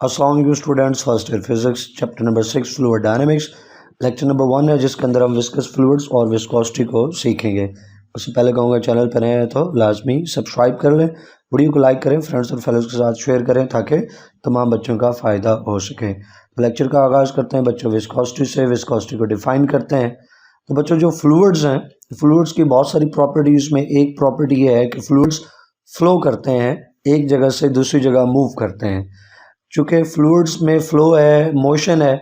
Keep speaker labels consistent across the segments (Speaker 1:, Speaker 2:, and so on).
Speaker 1: अस्सलाम वालेकुम students, first year physics chapter number 6 fluid dynamics lecture number 1 है जिसके अंदर हम विस्कस फ्लूइड्स और विस्कोसिटी को सीखेंगे। उससे पहले कहूँगा चैनल पर नए हैं तो लाजमी सब्सक्राइब कर लें, वीडियो को लाइक करें, फ्रेंड्स और फेलोज के साथ शेयर करें ताकि तमाम बच्चों का फ़ायदा हो सके। लेक्चर का आगाज़ करते हैं बच्चों विस्कोसिटी से। विस्कोसिटी को डिफ़ाइन करते हैं। तो बच्चों जो फ्लूइड्स हैं, फ्लूइड्स की बहुत सारी प्रॉपर्टीज़ में एक प्रॉपर्टी ये है कि फ्लूइड्स फ्लो करते हैं, एक जगह से दूसरी जगह मूव करते हैं। चूँकि फ्लूइड्स में फ़्लो है, मोशन है,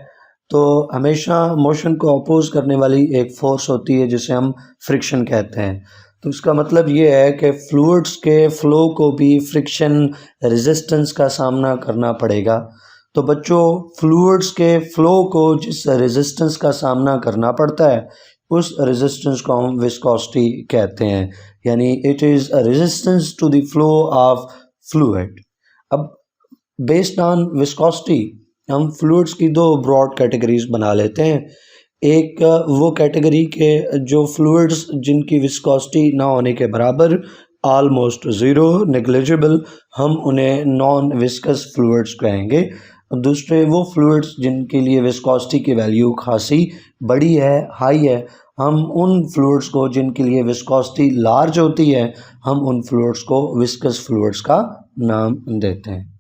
Speaker 1: तो हमेशा मोशन को अपोज़ करने वाली एक फ़ोर्स होती है जिसे हम फ्रिक्शन कहते हैं। तो इसका मतलब ये है कि फ्लूइड्स के फ़्लो को भी फ्रिक्शन रेजिस्टेंस का सामना करना पड़ेगा। तो बच्चों फ्लूइड्स के फ़्लो को जिस रेजिस्टेंस का सामना करना पड़ता है उस रेजिस्टेंस को हम विस्कोसिटी कहते हैं, यानी it is a resistance to the flow of fluid. अब बेस्ड ऑन विस्कोसिटी हम फ्लूइड्स की दो ब्रॉड कैटेगरीज बना लेते हैं। एक वो कैटेगरी के जो फ्लूइड्स जिनकी विस्कोसिटी ना होने के बराबर, ऑलमोस्ट ज़ीरो, नेग्लिजिबल, हम उन्हें नॉन विस्कस फ्लूइड्स कहेंगे। दूसरे वो फ्लूइड्स जिनके लिए विस्कोसिटी की वैल्यू खासी बड़ी है, हाई है, हम उन फ्लूइड्स को जिनके लिए विस्कोसिटी लार्ज होती है, हम उन फ्लूइड्स को विस्कस फ्लूइड्स का नाम देते हैं।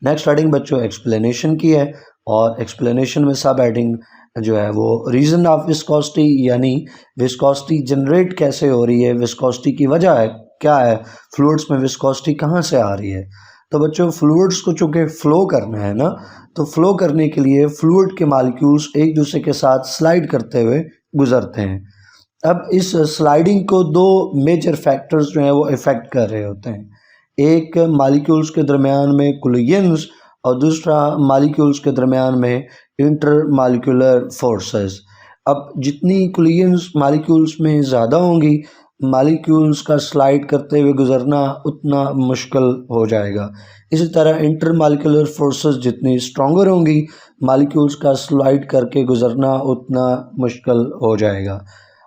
Speaker 1: नेक्स्ट हेडिंग बच्चों एक्सप्लेनेशन की है और एक्सप्लेनेशन में सब हेडिंग जो है वो रीज़न ऑफ विस्कोसिटी, यानी विस्कोसिटी जनरेट कैसे हो रही है, विस्कोसिटी की वजह है क्या है, फ्लूइड्स में विस्कोसिटी कहाँ से आ रही है। तो बच्चों फ्लूइड्स को चूँकि फ़्लो करना है ना, तो फ़्लो करने के लिए फ्लूइड के मालिक्यूल्स एक दूसरे के साथ स्लाइड करते हुए गुजरते हैं। अब इस स्लाइडिंग को दो मेजर फैक्टर्स जो हैं वो इफ़ेक्ट कर रहे होते हैं। एक मालिक्यूल्स के दरमियान में कोलिजन्स और दूसरा मालिक्यूल्स के दरमियान में इंटर मालिक्यूलर फोर्सेस। अब जितनी कोलिजन्स मालिक्यूल्स में ज़्यादा होंगी, मालिक्यूल्स का स्लाइड करते हुए गुजरना उतना मुश्किल हो जाएगा। इसी तरह इंटर मालिक्यूलर फोर्सेस जितनी स्ट्रॉन्गर होंगी, मालिक्यूल्स का स्लाइड करके गुजरना उतना मुश्किल हो जाएगा।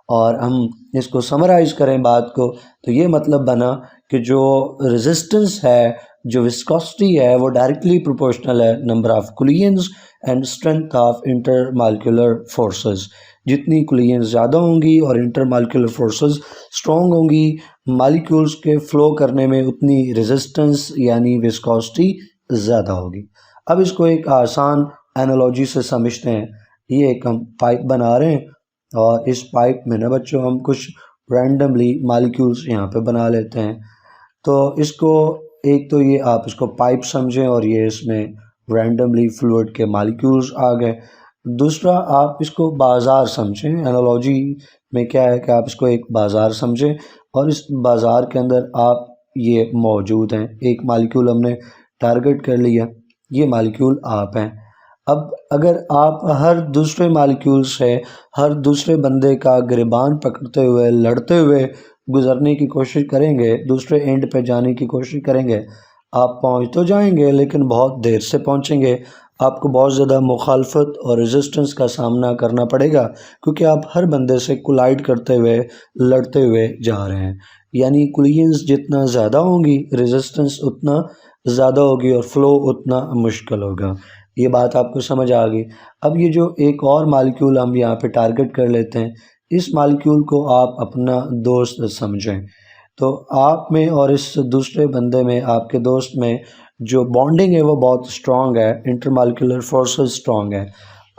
Speaker 1: और हम इसको समराइज़ करें बात को, तो ये मतलब बना कि जो रेजिस्टेंस है, जो विस्कोसिटी है, वो डायरेक्टली प्रोपोर्शनल है number of collisions and strength of intermolecular forces. जितनी कोलिजन्स ज़्यादा होंगी और इंटरमॉलिक्यूलर फोर्सेस स्ट्रॉन्ग होंगी, मालिक्यूल्स के फ़्लो करने में उतनी रेजिस्टेंस यानी विस्कोसिटी ज़्यादा होगी। अब इसको एक आसान एनालॉजी से समझते हैं। ये एक हम पाइप बना रहे हैं और इस पाइप में ना बच्चों हम कुछ रैंडमली मालिक्यूल्स यहाँ पे बना लेते हैं। तो इसको एक तो ये आप इसको पाइप समझें और ये इसमें रैंडमली फ्लूइड के मालिक्यूल्स आ गए। दूसरा आप इसको बाज़ार समझें। एनालॉजी में क्या है कि आप इसको एक बाज़ार समझें और इस बाज़ार के अंदर आप ये मौजूद हैं। एक मालिक्यूल हमने टारगेट कर लिया, ये मालिक्यूल आप हैं। अब अगर आप हर दूसरे मालिक्यूल से हर दूसरे बंदे का गिरबान पकड़ते हुए लड़ते हुए गुज़रने की कोशिश करेंगे, दूसरे एंड पे जाने की कोशिश करेंगे, आप पहुंच तो जाएंगे लेकिन बहुत देर से पहुंचेंगे। आपको बहुत ज़्यादा मुखालफत और रेजिस्टेंस का सामना करना पड़ेगा क्योंकि आप हर बंदे से कोलाइड करते हुए लड़ते हुए जा रहे हैं। यानी कोलिजन्स जितना ज़्यादा होंगी, रेजिस्टेंस उतना ज़्यादा होगी और फ़्लो उतना मुश्किल होगा। ये बात आपको समझ आ गई। अब ये जो एक और मालिक्यूल हम यहाँ पे टारगेट कर लेते हैं, इस मालिक्यूल को आप अपना दोस्त समझें। तो आप में और इस दूसरे बंदे में, आपके दोस्त में जो बॉन्डिंग है वो बहुत स्ट्रॉन्ग है, इंटरमालिक्यूलर फोर्सेस स्ट्रॉन्ग है।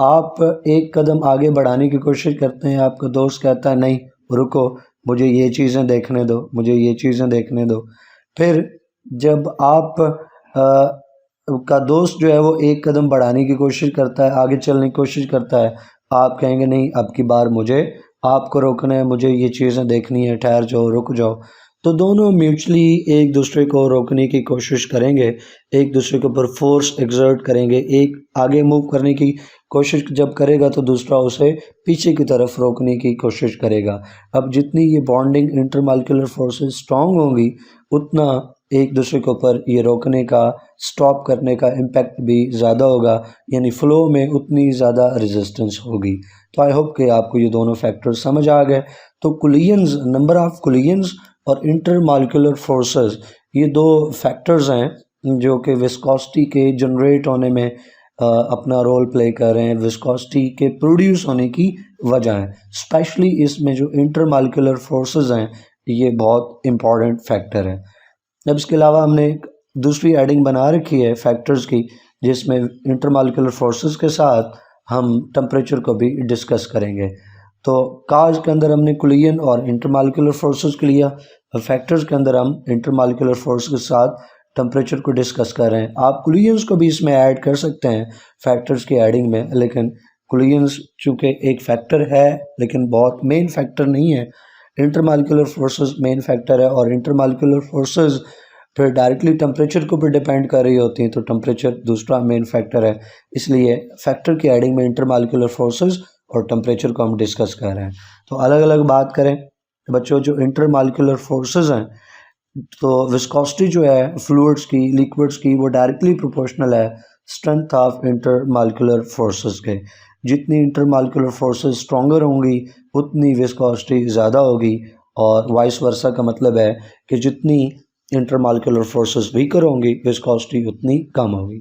Speaker 1: आप एक कदम आगे बढ़ाने की कोशिश करते हैं, आपका दोस्त कहता है नहीं रुको, मुझे ये चीज़ें देखने दो, मुझे ये चीज़ें देखने दो। फिर जब आप का दोस्त जो है वो एक कदम बढ़ाने की कोशिश करता है, आगे चलने की कोशिश करता है, आप कहेंगे नहीं अब की बार मुझे आपको रोकना है, मुझे ये चीज़ें देखनी है, ठहर जाओ, रुक जाओ। तो दोनों म्यूचुअली एक दूसरे को रोकने की कोशिश करेंगे, एक दूसरे के ऊपर फोर्स एक्सर्ट करेंगे। एक आगे मूव करने की कोशिश जब करेगा तो दूसरा उसे पीछे की तरफ रोकने की कोशिश करेगा। अब जितनी ये बॉन्डिंग इंटरमालिक्यूलर फोर्सेस स्ट्रॉन्ग होंगी, उतना एक दूसरे के ऊपर ये रोकने का, स्टॉप करने का इम्पैक्ट भी ज़्यादा होगा, यानी फ़्लो में उतनी ज़्यादा रेजिस्टेंस होगी। तो आई होप कि आपको ये दोनों फैक्टर्स समझ आ गए। तो कोलिजन्स, नंबर ऑफ़ कोलिजन्स और इंटरमॉलिक्यूलर फोर्सेस, ये दो फैक्टर्स हैं जो कि विस्कोसिटी के जनरेट होने में अपना रोल प्ले कर रहे हैं, विस्कोसिटी के प्रोड्यूस होने की वजह है। स्पेशली इसमें जो इंटरमॉलिक्यूलर फोर्सेस हैं ये बहुत इम्पॉर्टेंट फैक्टर है। अब इसके अलावा हमने एक दूसरी एडिंग बना रखी है फैक्टर्स की, जिसमें इंटरमॉलिक्यूलर फोर्सेस के साथ हम टेम्परेचर को भी डिस्कस करेंगे। तो काज के अंदर हमने कुलियन और इंटरमॉलिक्यूलर फोर्सेस के लिया, फैक्टर्स के अंदर हम इंटरमॉलिक्यूलर फोर्स के साथ टेम्परेचर को डिस्कस कर रहे हैं। आप कुलियंस को भी इसमें ऐड कर सकते हैं फैक्टर्स की एडिंग में, लेकिन कुलियंस चूँकि एक फैक्टर है लेकिन बहुत मेन फैक्टर नहीं है। इंटरमॉलिक्यूलर फोर्सेस मेन फैक्टर है और इंटरमॉलिक्यूलर फोर्सेस फिर डायरेक्टली टेम्परेचर को भी डिपेंड कर रही होती हैं, तो टेम्परेचर दूसरा मेन फैक्टर है। इसलिए फैक्टर की एडिंग में इंटरमॉलिक्यूलर फोर्सेस और टेम्परेचर को हम डिस्कस कर रहे हैं। तो अलग अलग बात करें बच्चों, जो इंटरमॉलिक्यूलर फोर्सेस हैं, तो विस्कोसिटी जो है फ्लूइड्स की, लिक्विड्स की, वो डायरेक्टली प्रोपोर्शनल है स्ट्रेंथ ऑफ इंटरमॉलिक्यूलर फोर्सेस के। जितनी इंटरमॉलिक्यूलर फोर्सेस स्ट्रॉन्गर होंगी उतनी विस्कोसिटी ज़्यादा होगी, और वाइस वर्सा का मतलब है कि जितनी इंटरमॉलिक्यूलर फोर्सेस वीकर होंगी विस्कोसिटी उतनी कम होगी।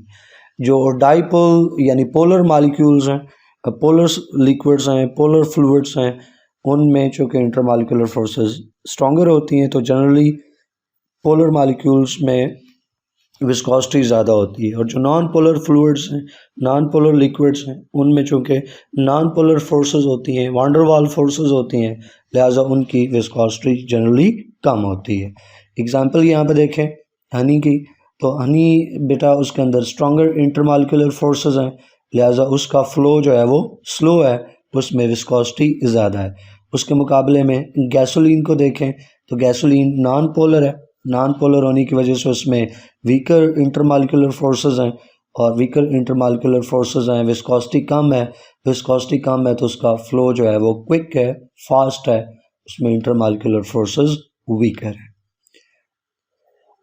Speaker 1: जो डाइपोल यानी पोलर मॉलिक्यूल्स हैं, पोलर लिक्विड्स हैं, पोलर फ्लूइड्स हैं, उनमें चूँकि इंटरमॉलिक्यूलर फोर्सेस स्ट्रॉन्गर होती हैं तो जनरली पोलर मॉलिक्यूल्स में विस्कोसिटी ज़्यादा होती है। और जो नॉन पोलर फ्लूइड्स हैं, नॉन पोलर लिक्विड्स हैं, उनमें चूँकि नॉन पोलर फोर्सेस होती हैं, वांडर वाल फोर्सेस होती हैं, लिहाजा उनकी विस्कोसिटी जनरली कम होती है। एग्जांपल यहाँ पे देखें हनी की, तो हनी बेटा उसके अंदर स्ट्रॉन्गर इंटरमॉलिक्यूलर फोर्सेस हैं, लिहाजा उसका फ़्लो जो है वो स्लो है, उसमें विस्कोसिटी ज़्यादा है। उसके मुकाबले में गैसोलीन को देखें तो गैसोलीन नॉन पोलर है, नॉन पोलर होने की वजह से उसमें वीकर इंटरमॉलिक्यूलर फोर्सेस हैं, और वीकर इंटरमॉलिक्यूलर फोर्सेस हैं, विस्कोसिटी कम है, विस्कोसिटी कम है तो उसका फ़्लो जो है वो क्विक है, फास्ट है, उसमें इंटरमॉलिक्यूलर फोर्सेस वीकर है।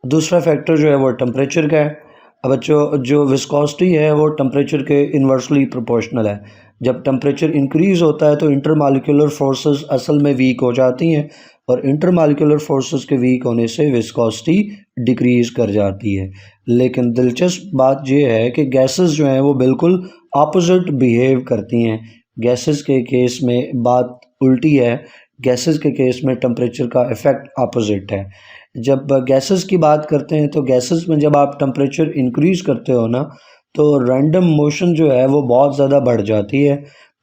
Speaker 1: दूसरा फैक्टर जो है वो टेम्परेचर का है। अब बच्चों जो विस्कोसिटी है वो टेम्परेचर के इन्वर्सली प्रोपोर्शनल है। जब टेम्परेचर इंक्रीज़ होता है तो इंटरमॉलिक्यूलर फोर्सेस असल में वीक हो जाती हैं, और इंटरमॉलिक्यूलर फोर्सेस के वीक होने से विस्कोसिटी डिक्रीज़ कर जाती है। लेकिन दिलचस्प बात यह है कि गैसेस जो हैं वो बिल्कुल अपोजिट बिहेव करती हैं। गैसेस के केस में बात उल्टी है, गैसेस के केस में टेम्परेचर का इफ़ेक्ट अपोजिट है। जब गैसेस की बात करते हैं तो गैसेस में जब आप टेम्परेचर इंक्रीज़ करते हो ना, तो रैंडम मोशन जो है वो बहुत ज़्यादा बढ़ जाती है।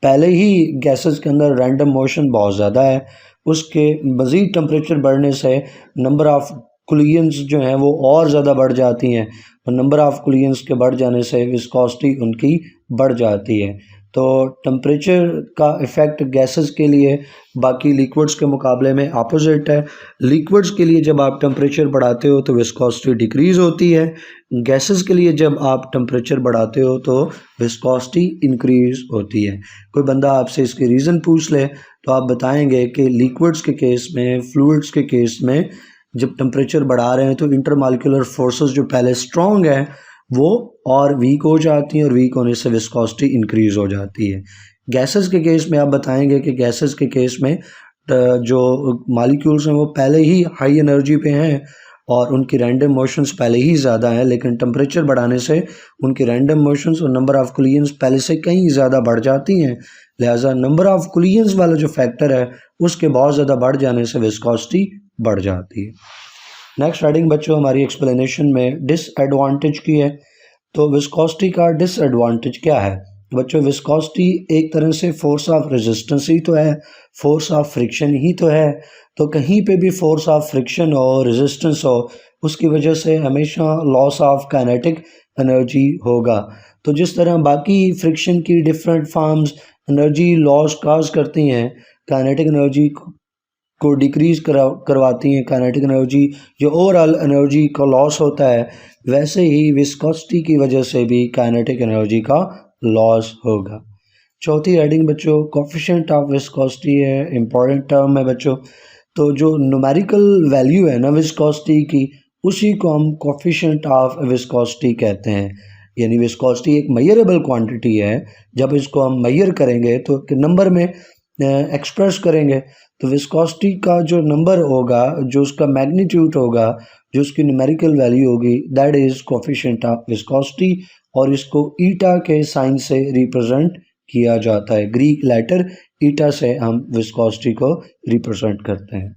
Speaker 1: पहले ही गैसेस के अंदर रैंडम मोशन बहुत ज़्यादा है, उसके मज़ीद टेम्परेचर बढ़ने से नंबर ऑफ़ कुलियंस जो हैं वो और ज़्यादा बढ़ जाती हैं, और नंबर ऑफ़ कुलियंस के बढ़ जाने से विस्कोसिटी उनकी बढ़ जाती है। तो टेम्परेचर का इफ़ेक्ट गैसेस के लिए बाकी लिक्विड्स के मुकाबले में अपोजिट है। लिक्विड्स के लिए जब आप टेम्परेचर बढ़ाते हो तो विस्कोसिटी डिक्रीज़ होती है, गैसेस के लिए जब आप टेम्परेचर बढ़ाते हो तो विस्कोसिटी इंक्रीज़ होती है। कोई बंदा आपसे इसके रीज़न पूछ ले तो आप बताएंगे कि लिक्विड्स के केस में, फ्लूइड्स के केस में जब टेम्परेचर बढ़ा रहे हैं तो इंटरमॉलिक्यूलर फोर्सेस जो पहले स्ट्रॉन्ग है वो और वीक हो जाती हैं, और वीक होने से विस्कोसिटी इंक्रीज़ हो जाती है। गैसेस के केस में आप बताएंगे कि गैसेस के केस में जो मॉलिक्यूल्स हैं वो पहले ही हाई एनर्जी पे हैं और उनकी रैंडम मोशंस पहले ही ज़्यादा हैं, लेकिन टेम्परेचर बढ़ाने से उनकी रैंडम मोशंस और नंबर ऑफ़ कुलियंस पहले से कहीं ज़्यादा बढ़ जाती हैं। लिहाजा नंबर ऑफ़ कुलियंस वाला जो फैक्टर है उसके बहुत ज़्यादा बढ़ जाने से विस्कोसिटी बढ़ जाती है। नेक्स्ट हेडिंग बच्चों हमारी एक्सप्लेनेशन में डिसएडवांटेज की है। तो विस्कोसिटी का डिसएडवांटेज क्या है बच्चों? विस्कोसिटी एक तरह से फोर्स ऑफ रेजिस्टेंस ही तो है, फोर्स ऑफ फ्रिक्शन ही तो है। तो कहीं पे भी फोर्स ऑफ फ्रिक्शन हो, रेजिस्टेंस हो, उसकी वजह से हमेशा लॉस ऑफ काइनेटिक एनर्जी होगा। तो जिस तरह बाकी फ्रिक्शन की डिफरेंट फॉर्म्स एनर्जी लॉस काज करती हैं, काइनेटिक एनर्जी को डिक्रीज़ करवाती हैं, काइनेटिक एनर्जी जो ओवरऑल एनर्जी का लॉस होता है, वैसे ही विस्कोसिटी की वजह से भी काइनेटिक एनर्जी का लॉस होगा। चौथी हेडिंग बच्चों कोफिशिएंट ऑफ विस्कोसिटी है, इम्पॉर्टेंट टर्म है बच्चों। तो जो न्यूमेरिकल वैल्यू है ना विस्कोसिटी की, उसी को हम कोफिशिएंट ऑफ विस्कोसिटी कहते हैं। यानी विस्कोसिटी एक मेजरेबल क्वांटिटी है, जब इसको हम मेजर करेंगे तो नंबर में एक्सप्रेस करेंगे तो विस्कोसिटी का जो नंबर होगा, जो उसका मैग्नीट्यूड होगा, जो उसकी न्यूमेरिकल वैल्यू होगी that is coefficient of viscosity, और इसको ईटा के साइन से रिप्रेजेंट किया जाता है। ग्रीक लेटर ईटा से हम विस्कोसिटी को रिप्रेजेंट करते हैं।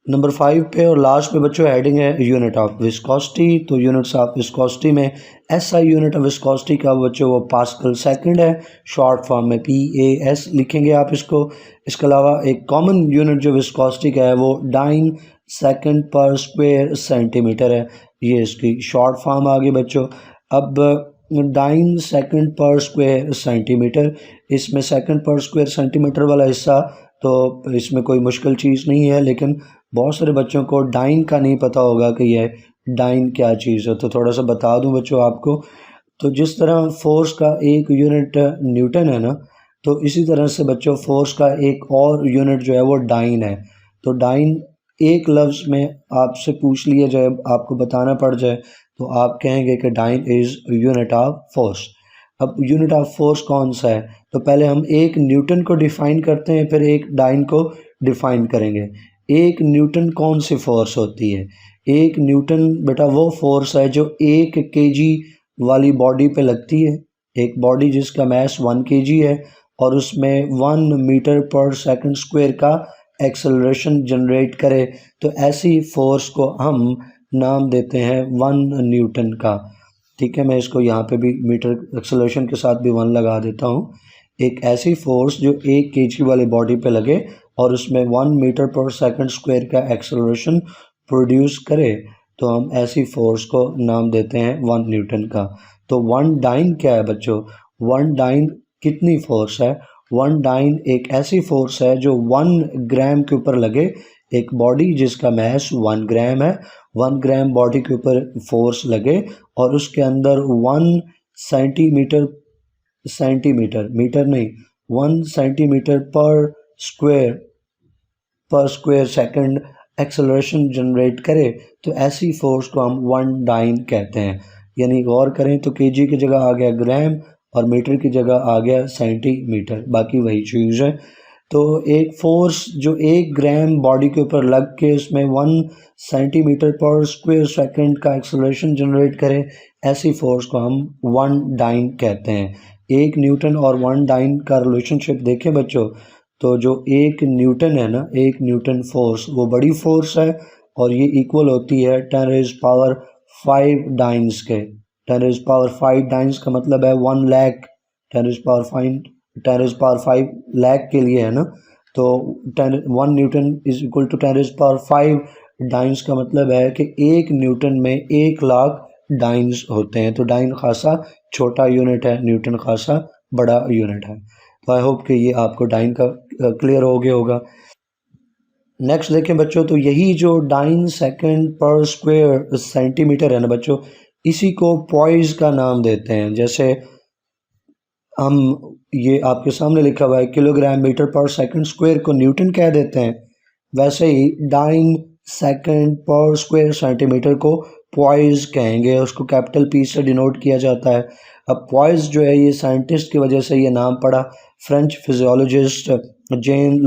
Speaker 1: नंबर 5 पे और लास्ट पे बच्चों हेडिंग है यूनिट ऑफ विस्कोसिटी। तो यूनिट्स ऑफ विस्कोसिटी में एसआई यूनिट ऑफ विस्कोसिटी का बच्चों वो पास्कल सेकंड है, शॉर्ट फॉर्म में PAS लिखेंगे आप इसको। इसके अलावा एक कॉमन यूनिट जो विस्कोसिटी का है वो dine second per square centimetre है, ये इसकी शॉर्ट फॉर्म आ गई बच्चों। अब dine second per square centimetre, इसमें सेकंड पर स्क्वायर सेंटीमीटर वाला हिस्सा तो इसमें कोई मुश्किल चीज़ नहीं है, लेकिन बहुत सारे बच्चों को डाइन का नहीं पता होगा कि यह डाइन क्या चीज़ है। तो थोड़ा सा बता दूं बच्चों आपको, तो जिस तरह फोर्स का एक यूनिट न्यूटन है ना, तो इसी तरह से बच्चों फोर्स का एक और यूनिट जो है वो डाइन है। तो डाइन एक लफ्ज़ में आपसे पूछ लिया जाए, आपको बताना पड़ जाए, तो आप कहेंगे कि dyne is unit of force. अब यूनिट ऑफ फोर्स कौन सा है, तो पहले हम एक न्यूटन को डिफ़ाइन करते हैं, फिर एक डाइन को डिफ़ाइन करेंगे। एक न्यूटन कौन सी फोर्स होती है? एक न्यूटन बेटा वो फोर्स है जो 1 kg वाली बॉडी पे लगती है। एक बॉडी जिसका मास 1 kg है और उसमें 1 मीटर पर सेकंड स्क्वायर का एक्सेलरेशन जनरेट करे, तो ऐसी फोर्स को हम नाम देते हैं 1 न्यूटन का। ठीक है, मैं इसको यहाँ पे भी मीटर एक्सेलरेशन के साथ भी 1 लगा देता हूँ। एक ऐसी फोर्स जो 1 kg वाली बॉडी पे लगे और उसमें 1 मीटर पर सेकंड स्क्वायर का एक्सेलरेशन प्रोड्यूस करे, तो हम ऐसी फोर्स को नाम देते हैं 1 न्यूटन का। तो 1 डाइन क्या है बच्चों? 1 डाइन कितनी फोर्स है? 1 डाइन एक ऐसी फोर्स है जो 1 ग्राम के ऊपर लगे। एक बॉडी जिसका मास 1 ग्राम है, 1 ग्राम बॉडी के ऊपर फोर्स लगे और उसके अंदर 1 सेंटीमीटर मीटर नहीं 1 सेंटीमीटर पर स्क्वायर सेकंड एक्सेलरेशन जनरेट करे, तो ऐसी फोर्स को हम 1 डाइन कहते हैं। यानी गौर करें तो केजी की जगह आ गया ग्राम और मीटर की जगह आ गया सेंटीमीटर, बाकी वही चीज़ है। तो एक फोर्स जो 1 ग्राम बॉडी के ऊपर लग के उसमें 1 सेंटीमीटर पर स्क्वायर सेकंड का एक्सेलरेशन जनरेट करे, ऐसी फोर्स को हम 1 डाइन कहते हैं। 1 न्यूटन और 1 डाइन का रिलेशनशिप देखें बच्चों, तो जो 1 न्यूटन है ना, 1 न्यूटन फोर्स वो बड़ी फोर्स है और ये इक्वल होती है 10⁵ डाइन्स के। 10⁵ डाइन्स का मतलब है 1 लाख। 10⁵ लाख के लिए है ना, तो 1 newton is equal to 10⁵ dynes का मतलब है कि 1 न्यूटन में 1 लाख डाइन्स होते हैं। तो डाइन खासा छोटा यूनिट है, न्यूटन खासा बड़ा यूनिट है। तो आई होप कि ये आपको डाइन का क्लियर हो गया होगा। नेक्स्ट देखें बच्चों, तो यही जो dine second per square centimetre है ना बच्चों, इसी को पॉइज का नाम देते हैं। जैसे हम ये आपके सामने लिखा हुआ है किलोग्राम मीटर पर सेकंड स्क्वायर को न्यूटन कह देते हैं, वैसे ही dine second per square centimetre को पॉइज कहेंगे, उसको कैपिटल P से डिनोट किया जाता है। अब पॉइज जो है ये साइंटिस्ट की वजह से ये नाम पड़ा। फ्रेंच फिजियोलॉजिस्ट जेन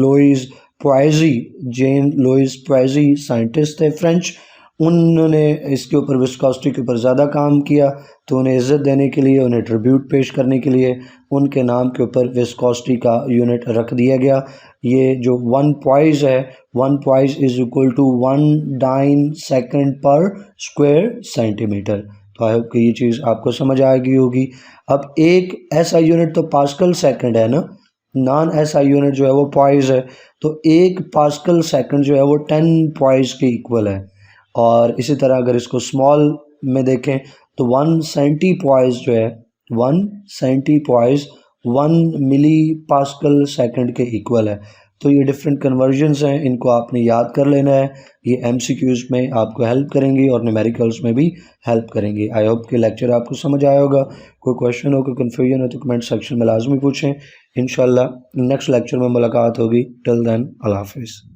Speaker 1: लुइस पॉइज़ी साइंटिस्ट थे फ्रेंच, उन्होंने इसके ऊपर विस्कोसिटी के ऊपर ज़्यादा काम किया, तो उन्हें इज़्ज़त देने के लिए, उन्हें ट्रिब्यूट पेश करने के लिए उनके नाम के ऊपर विस्कोसिटी का यूनिट रख दिया गया। ये जो 1 पॉइज़ है, 1 poise is equal to 1 dyne second per square centimeter. तो आई होप कि ये चीज़ आपको समझ आ गई होगी। अब एक ऐसा यूनिट तो पास्कल सेकंड है ना, नॉन ऐसा यूनिट जो है वो पॉइज़ है, तो 1 पास्कल सेकंड जो है वो 10 पॉइज़ के इक्वल है। और इसी तरह अगर इसको स्मॉल में देखें तो 1 सेंटी पॉइज़ जो है, 1 सेंटी पॉइज़ 1 मिली पास्कल सेकंड के इक्वल है। तो ये डिफरेंट कन्वर्जन्स हैं, इनको आपने याद कर लेना है। ये MCQs में आपको हेल्प करेंगी और न्यूमेरिकल्स में भी हेल्प करेंगी। आई होप कि लेक्चर आपको समझ आया होगा। कोई क्वेश्चन हो, कोई कन्फ्यूजन हो तो कमेंट सेक्शन में लाजमी पूछें। इंशाल्लाह नेक्स्ट लेक्चर में मुलाकात होगी। टिल देन अल्लाह हाफिज़।